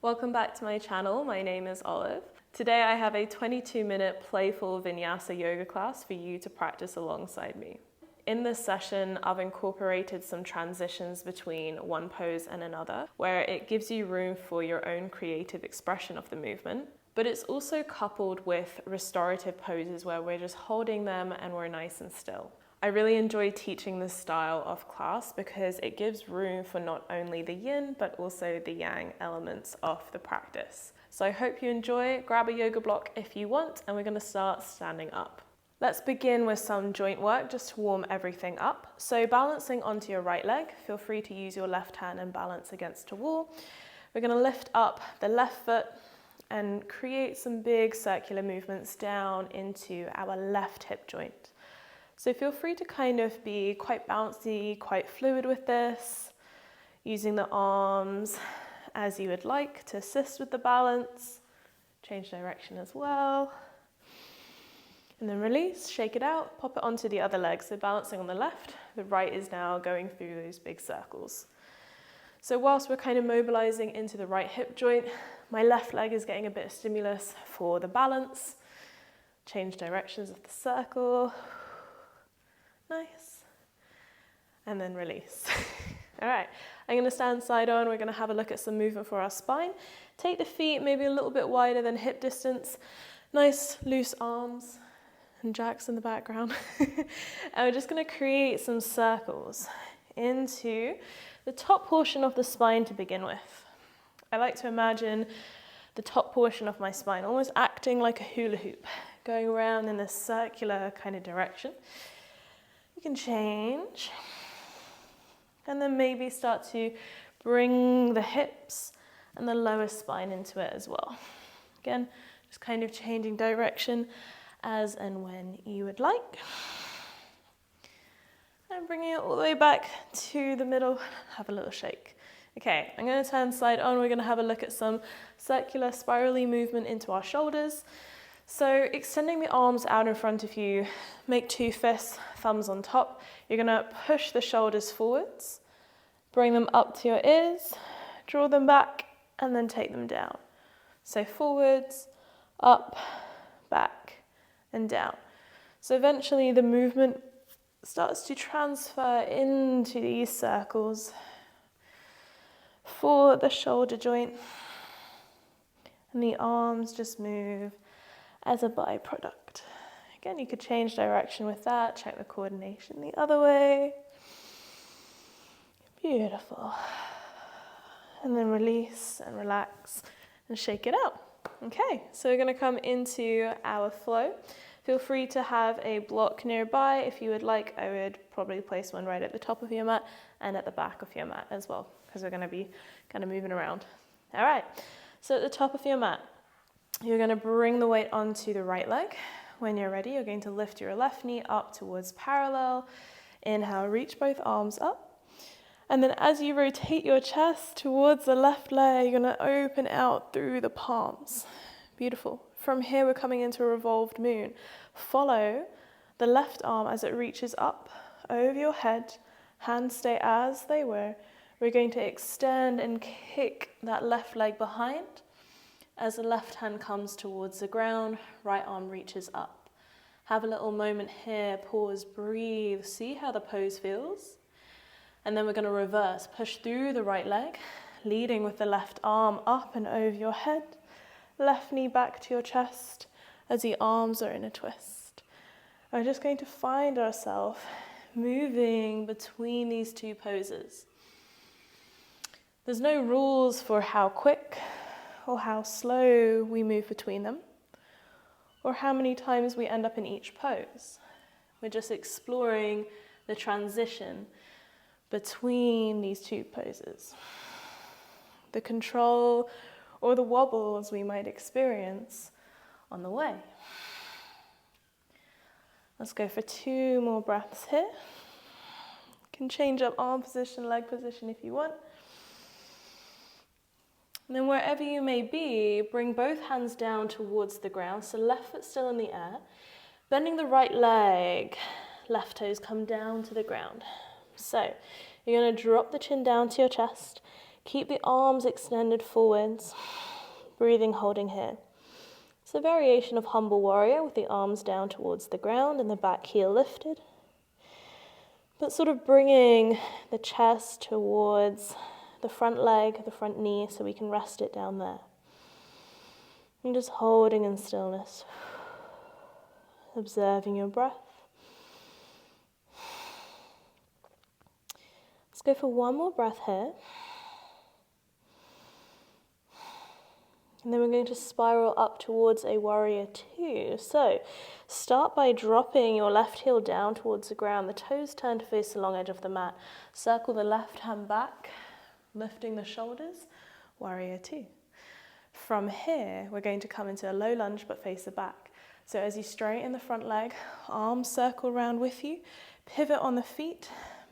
Welcome back to my channel. My name is Olive. Today I have a 22-minute playful vinyasa yoga class for you to practice alongside me. In this session, I've incorporated some transitions between one pose and another, where it gives you room for your own creative expression of the movement, but it's also coupled with restorative poses where we're just holding them and we're nice and still. I really enjoy teaching this style of class because it gives room for not only the yin, but also the yang elements of the practice. So I hope you enjoy. Grab a yoga block if you want, and we're going to start standing up. Let's begin with some joint work just to warm everything up. So balancing onto your right leg, feel free to use your left hand and balance against a wall. We're going to lift up the left foot and create some big circular movements down into our left hip joint. So feel free to kind of be quite bouncy, quite fluid with this, using the arms as you would like to assist with the balance. Change direction as well. And then release, shake it out, pop it onto the other leg. So balancing on the left, the right is now going through those big circles. So whilst we're kind of mobilizing into the right hip joint, my left leg is getting a bit of stimulus for the balance. Change directions of the circle. Nice. And then release. All right, I'm going to stand side on. We're going to have a look at some movement for our spine. Take the feet maybe a little bit wider than hip distance. Nice loose arms and jacks in the background. And we're just going to create some circles into the top portion of the spine to begin with. I like to imagine the top portion of my spine almost acting like a hula hoop, going around in a circular kind of direction. You can change, and then maybe start to bring the hips and the lower spine into it as well. Again, just kind of changing direction as and when you would like. And bringing it all the way back to the middle, have a little shake. Okay, I'm going to turn side on. We're going to have a look at some circular spirally movement into our shoulders. So extending the arms out in front of you, make two fists, thumbs on top. You're going to push the shoulders forwards, bring them up to your ears, draw them back, and then take them down. So forwards, up, back, and down. So eventually the movement starts to transfer into these circles for the shoulder joint, and the arms just move as a byproduct. Again, you could change direction with that, check the coordination the other way. Beautiful. And then release and relax and shake it out. Okay, so we're going to come into our flow. Feel free to have a block nearby. If you would like, I would probably place one right at the top of your mat and at the back of your mat as well, because we're going to be kind of moving around. All right, so at the top of your mat, you're going to bring the weight onto the right leg. When you're ready, you're going to lift your left knee up towards parallel. Inhale, reach both arms up. And then as you rotate your chest towards the left leg, you're going to open out through the palms. Beautiful. From here, we're coming into a revolved moon. Follow the left arm as it reaches up over your head. Hands stay as they were. We're going to extend and kick that left leg behind. As the left hand comes towards the ground, right arm reaches up. Have a little moment here, pause, breathe, see how the pose feels. And then we're going to reverse, push through the right leg, leading with the left arm up and over your head. Left knee back to your chest as the arms are in a twist. We're just going to find ourselves moving between these two poses. There's no rules for how quick or how slow we move between them, or how many times we end up in each pose. We're just exploring the transition between these two poses. The control or the wobbles we might experience on the way. Let's go for 2 more breaths here. You can change up arm position, leg position if you want. And then wherever you may be, bring both hands down towards the ground, so left foot still in the air. Bending the right leg, left toes come down to the ground. So you're going to drop the chin down to your chest. Keep the arms extended forwards, breathing, holding here. It's a variation of humble warrior with the arms down towards the ground and the back heel lifted. But sort of bringing the chest towards the front leg, the front knee, so we can rest it down there. And just holding in stillness, observing your breath. Let's go for one more breath here. And then we're going to spiral up towards a warrior two. So start by dropping your left heel down towards the ground. The toes turn to face the long edge of the mat. Circle the left hand back, lifting the shoulders, warrior two. From here, we're going to come into a low lunge but face the back. So as you straighten the front leg, arms circle around with you, pivot on the feet,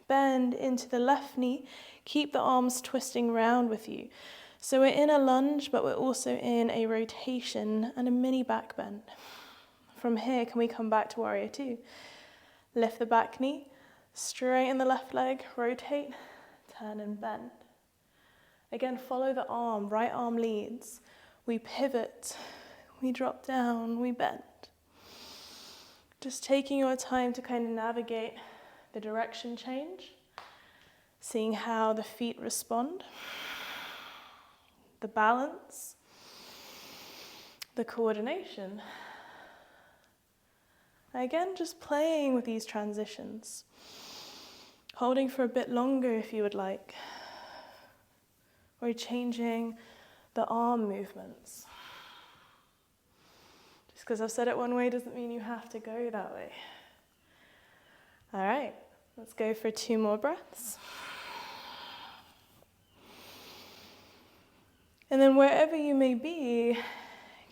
bend into the left knee, keep the arms twisting round with you. So we're in a lunge, but we're also in a rotation and a mini back bend. From here, can we come back to warrior two? Lift the back knee, straighten the left leg, rotate, turn and bend. Again, follow the arm, right arm leads. We pivot, we drop down, we bend. Just taking your time to kind of navigate the direction change, seeing how the feet respond. The balance, the coordination. Again, just playing with these transitions. Holding for a bit longer if you would like. Or changing the arm movements. Just because I've said it one way doesn't mean you have to go that way. All right, let's go for 2 more breaths. And then wherever you may be,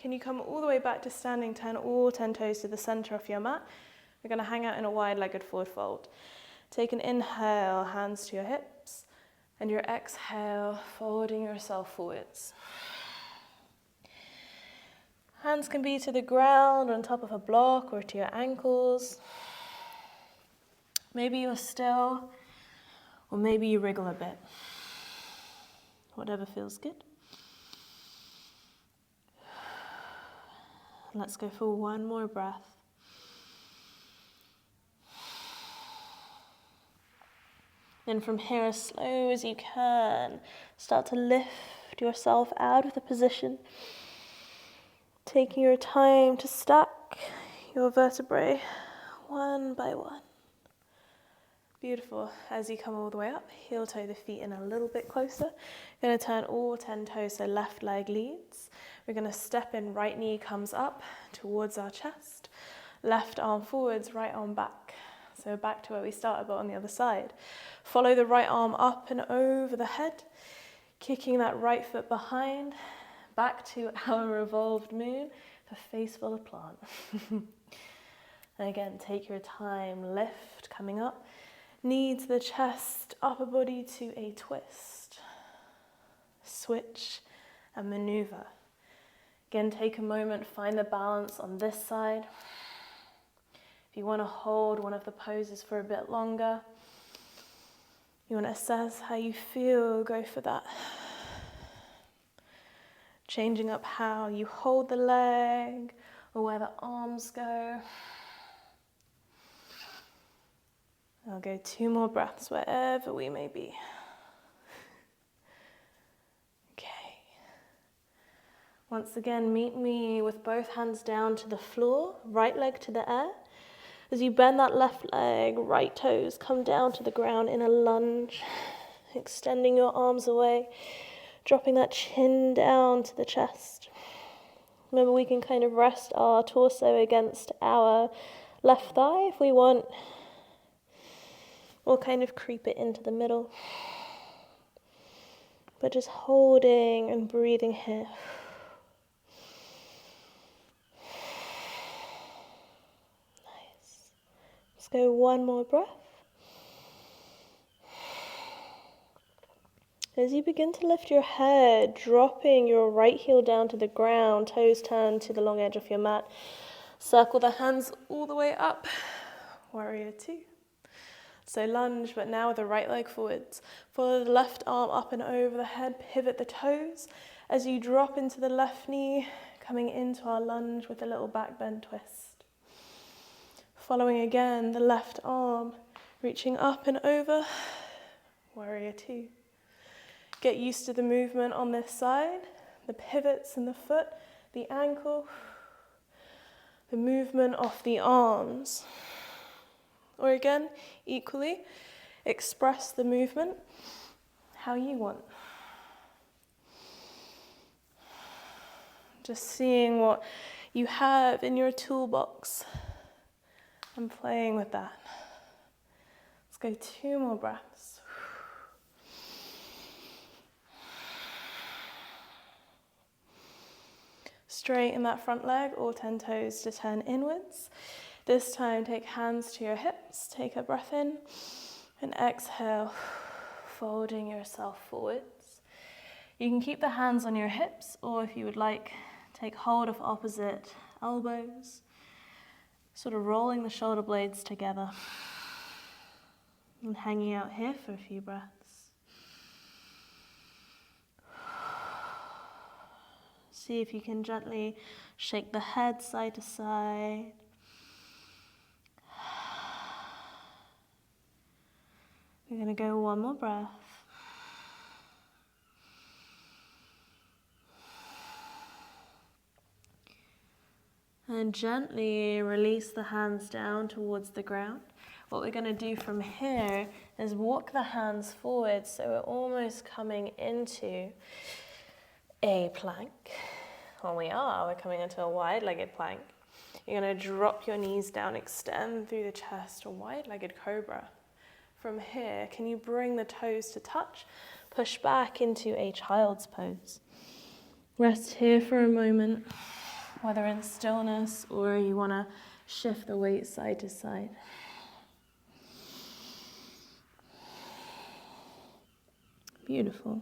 can you come all the way back to standing, turn all 10 toes to the center of your mat. We're going to hang out in a wide-legged forward fold. Take an inhale, hands to your hips, and your exhale, folding yourself forwards. Hands can be to the ground, on top of a block, or to your ankles. Maybe you're still, or maybe you wriggle a bit. Whatever feels good. Let's go for 1 more breath. And from here, as slow as you can, start to lift yourself out of the position. Taking your time to stack your vertebrae one by one. Beautiful. As you come all the way up, heel toe the feet in a little bit closer. You're going to turn all 10 toes, so left leg leads. We're going to step in, right knee comes up towards our chest. Left arm forwards, right arm back. So back to where we started, but on the other side. Follow the right arm up and over the head, kicking that right foot behind, back to our revolved moon, for face full of plant. And again, take your time, lift, coming up. Knee to the chest, upper body to a twist. Switch and maneuver. Again, take a moment, find the balance on this side. If you want to hold one of the poses for a bit longer, you want to assess how you feel, go for that. Changing up how you hold the leg or where the arms go. I'll go 2 more breaths wherever we may be. Okay. Once again, meet me with both hands down to the floor, right leg to the air. As you bend that left leg, right toes come down to the ground in a lunge, extending your arms away, dropping that chin down to the chest. Remember, we can kind of rest our torso against our left thigh if we want, or kind of creep it into the middle. But just holding and breathing here. Nice. Let's go 1 more breath. As you begin to lift your head, dropping your right heel down to the ground, toes turn to the long edge of your mat. Circle the hands all the way up. Warrior 2. So lunge, but now with the right leg forwards. Follow the left arm up and over the head, pivot the toes. As you drop into the left knee, coming into our lunge with a little back bend twist. Following again, the left arm, reaching up and over, warrior two. Get used to the movement on this side, the pivots in the foot, the ankle, the movement of the arms. Or again, equally, express the movement how you want. Just seeing what you have in your toolbox and playing with that. Let's go 2 more breaths. Straighten that front leg, all 10 toes to turn inwards. This time, take hands to your hips, take a breath in, and exhale, folding yourself forwards. You can keep the hands on your hips, or if you would like, take hold of opposite elbows, sort of rolling the shoulder blades together, and hanging out here for a few breaths. See if you can gently shake the head side to side. We're going to go 1 more breath. And gently release the hands down towards the ground. What we're going to do from here is walk the hands forward, so we're almost coming into a plank. Well, we're coming into a wide-legged plank. You're going to drop your knees down, extend through the chest, a wide-legged cobra. From here, can you bring the toes to touch? Push back into a child's pose. Rest here for a moment, whether in stillness or you want to shift the weight side to side. Beautiful.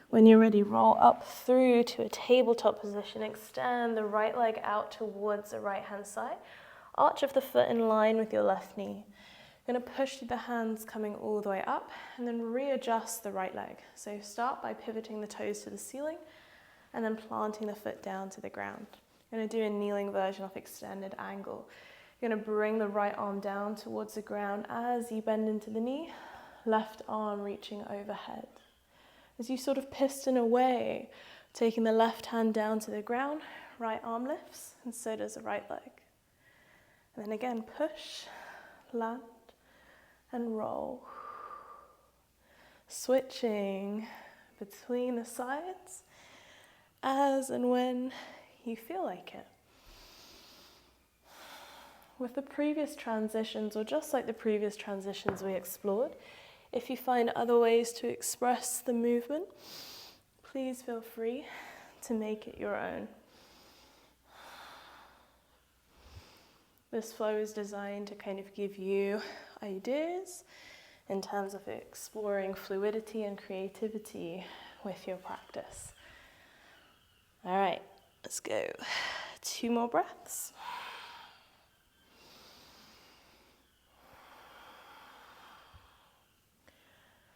When you're ready, roll up through to a tabletop position. Extend the right leg out towards the right hand side. Arch of the foot in line with your left knee. You're going to push through the hands coming all the way up and then readjust the right leg. So start by pivoting the toes to the ceiling and then planting the foot down to the ground. You're going to do a kneeling version of extended angle. You're going to bring the right arm down towards the ground as you bend into the knee, left arm reaching overhead. As you sort of piston away, taking the left hand down to the ground, right arm lifts, and so does the right leg. And then again, push, land, and roll. Switching between the sides as and when you feel like it. With the previous transitions, or just like the previous transitions we explored, if you find other ways to express the movement, please feel free to make it your own. This flow is designed to kind of give you ideas in terms of exploring fluidity and creativity with your practice. All right, let's go. 2 more breaths.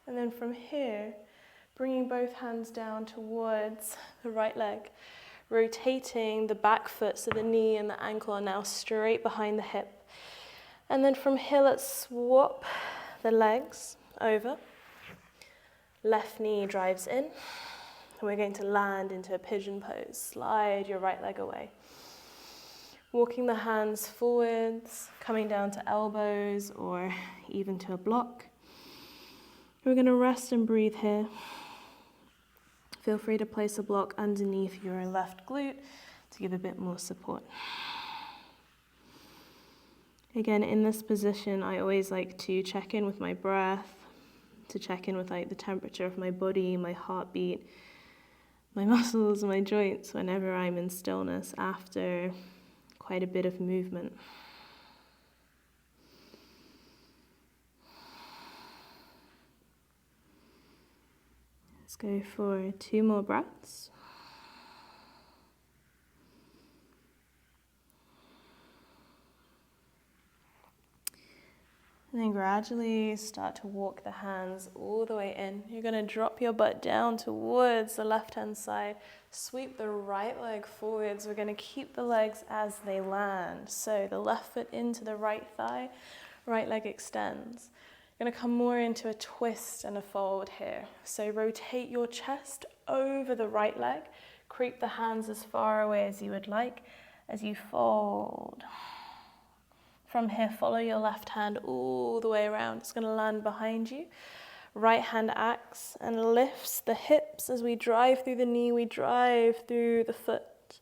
And then from here, bringing both hands down towards the right leg, rotating the back foot so the knee and the ankle are now straight behind the hip. And then from here, let's swap the legs over. Left knee drives in. And we're going to land into a pigeon pose. Slide your right leg away. Walking the hands forwards, coming down to elbows or even to a block. We're going to rest and breathe here. Feel free to place a block underneath your left glute to give a bit more support. Again, in this position, I always like to check in with my breath, to check in with like the temperature of my body, my heartbeat, my muscles, my joints whenever I'm in stillness after quite a bit of movement. Let's go for 2 more breaths. And then gradually start to walk the hands all the way in. You're going to drop your butt down towards the left-hand side. Sweep the right leg forwards. We're going to keep the legs as they land. So the left foot into the right thigh, right leg extends. You're going to come more into a twist and a fold here. So rotate your chest over the right leg. Creep the hands as far away as you would like as you fold. From here, follow your left hand all the way around. It's going to land behind you. Right hand acts and lifts the hips as we drive through the knee, we drive through the foot.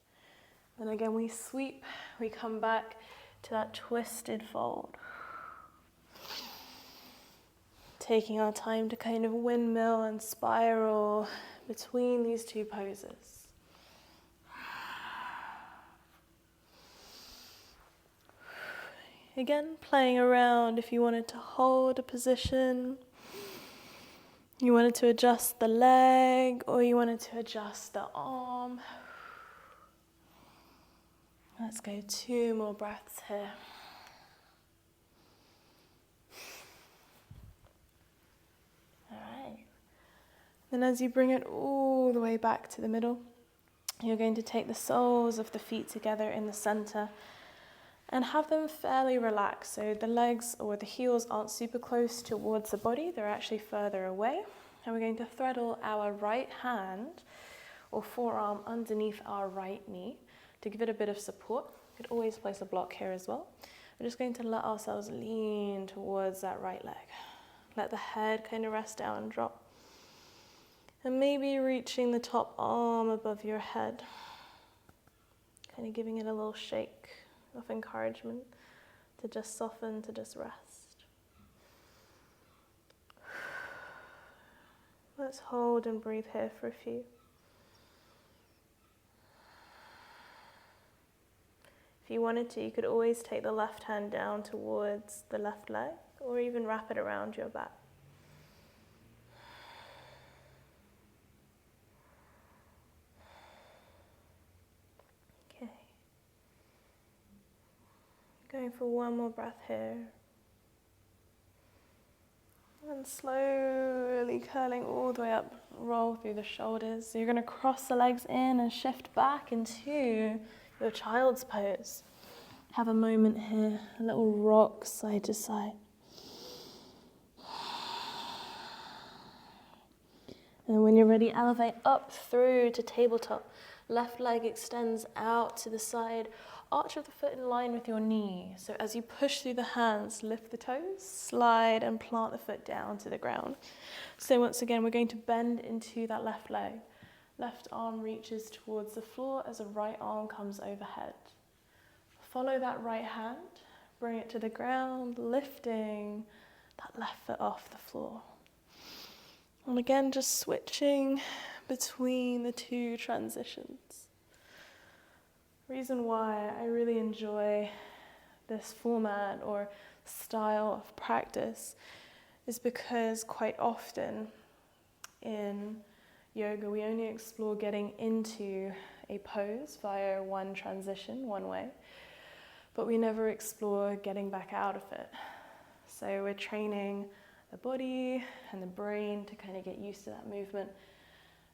And again, we sweep, we come back to that twisted fold. Taking our time to kind of windmill and spiral between these two poses. Again, playing around if you wanted to hold a position, you wanted to adjust the leg, or you wanted to adjust the arm. Let's go 2 more breaths here. All right. Then as you bring it all the way back to the middle, you're going to take the soles of the feet together in the center and have them fairly relaxed. So the legs or the heels aren't super close towards the body, they're actually further away. And we're going to threadle our right hand or forearm underneath our right knee to give it a bit of support. You could always place a block here as well. We're just going to let ourselves lean towards that right leg. Let the head kind of rest down and drop. And maybe reaching the top arm above your head. Kind of giving it a little shake of encouragement to just soften, to just rest. Let's hold and breathe here for a few. If you wanted to, you could always take the left hand down towards the left leg or even wrap it around your back. Going for 1 more breath here. And slowly curling all the way up, roll through the shoulders. So you're going to cross the legs in and shift back into your child's pose. Have a moment here, a little rock side to side. And when you're ready, elevate up through to tabletop. Left leg extends out to the side. Arch of the foot in line with your knee. So as you push through the hands, lift the toes, slide and plant the foot down to the ground. So once again, we're going to bend into that left leg. Left arm reaches towards the floor as the right arm comes overhead. Follow that right hand, bring it to the ground, lifting that left foot off the floor. And again, just switching between the 2 transitions. Reason why I really enjoy this format or style of practice is because quite often in yoga we only explore getting into a pose via one transition, one way, but we never explore getting back out of it. So we're training the body and the brain to kind of get used to that movement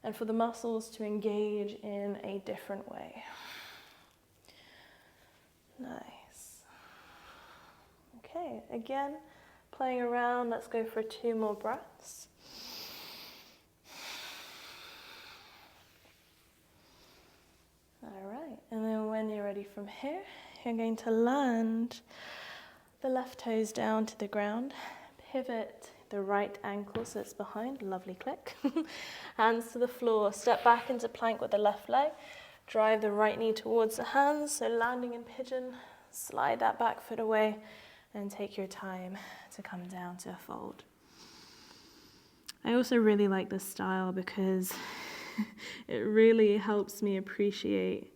and for the muscles to engage in a different way. Nice. Okay, again, playing around, let's go for 2 more breaths. All right, and then when you're ready from here, you're going to land the left toes down to the ground, pivot the right ankle so it's behind, lovely click. Hands to the floor, step back into plank with the left leg. Drive the right knee towards the hands, so landing in pigeon, slide that back foot away and take your time to come down to a fold. I also really like this style because it really helps me appreciate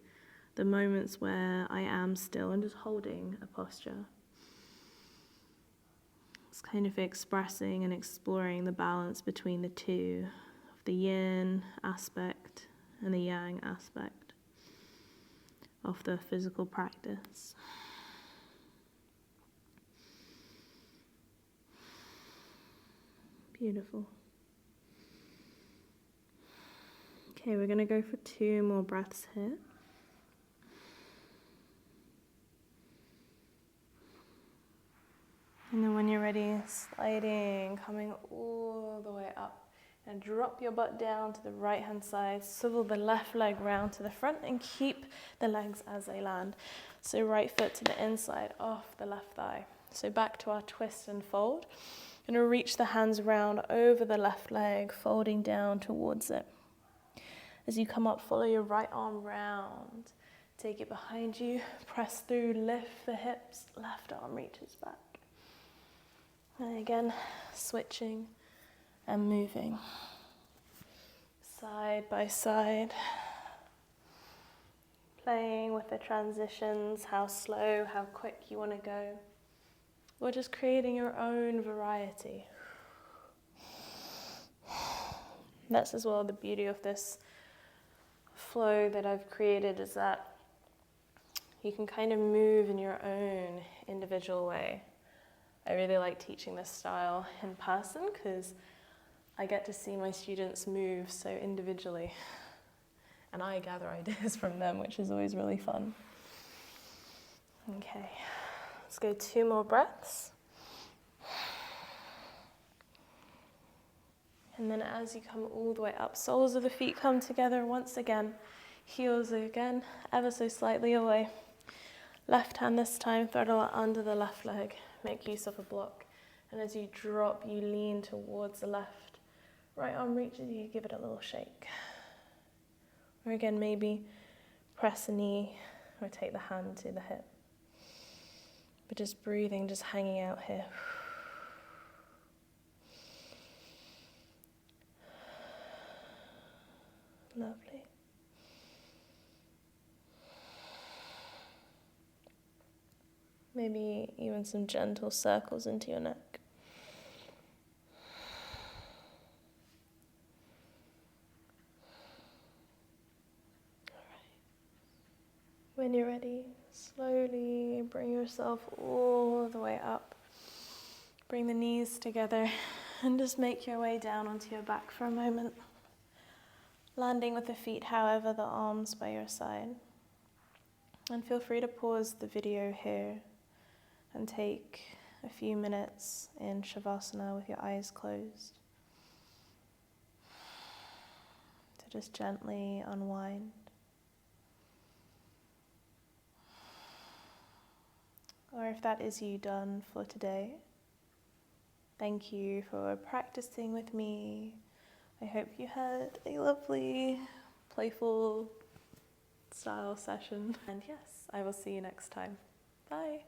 the moments where I am still and just holding a posture. It's kind of expressing and exploring the balance between the 2, of the yin aspect and the yang aspect of the physical practice. Beautiful. Okay, we're going to go for 2 more breaths here. And then when you're ready, sliding, coming all the way up. And drop your butt down to the right hand side, swivel the left leg round to the front and keep the legs as they land. So right foot to the inside, off the left thigh. So back to our twist and fold. Going to reach the hands round over the left leg, folding down towards it. As you come up, follow your right arm round. Take it behind you, press through, lift the hips, left arm reaches back. And again, switching and moving. Side by side. Playing with the transitions, how slow, how quick you want to go. Or just creating your own variety. That's as well the beauty of this flow that I've created, is that you can kind of move in your own individual way. I really like teaching this style in person because I get to see my students move so individually, and I gather ideas from them, which is always really fun. Okay, let's go 2 more breaths. And then as you come all the way up, soles of the feet come together once again, heels again, ever so slightly away. Left hand this time, throttle it under the left leg, make use of a block. And as you drop, you lean towards the left. Right arm reaches, you give it a little shake. Or again, maybe press a knee or take the hand to the hip. But just breathing, just hanging out here. Lovely. Maybe even some gentle circles into your neck. When you're ready, slowly bring yourself all the way up. Bring the knees together and just make your way down onto your back for a moment. Landing with the feet, however, the arms by your side. And feel free to pause the video here and take a few minutes in Shavasana with your eyes closed. To just gently unwind. Or if that is you done for today, thank you for practicing with me. I hope you had a lovely, playful style session. And yes, I will see you next time. Bye.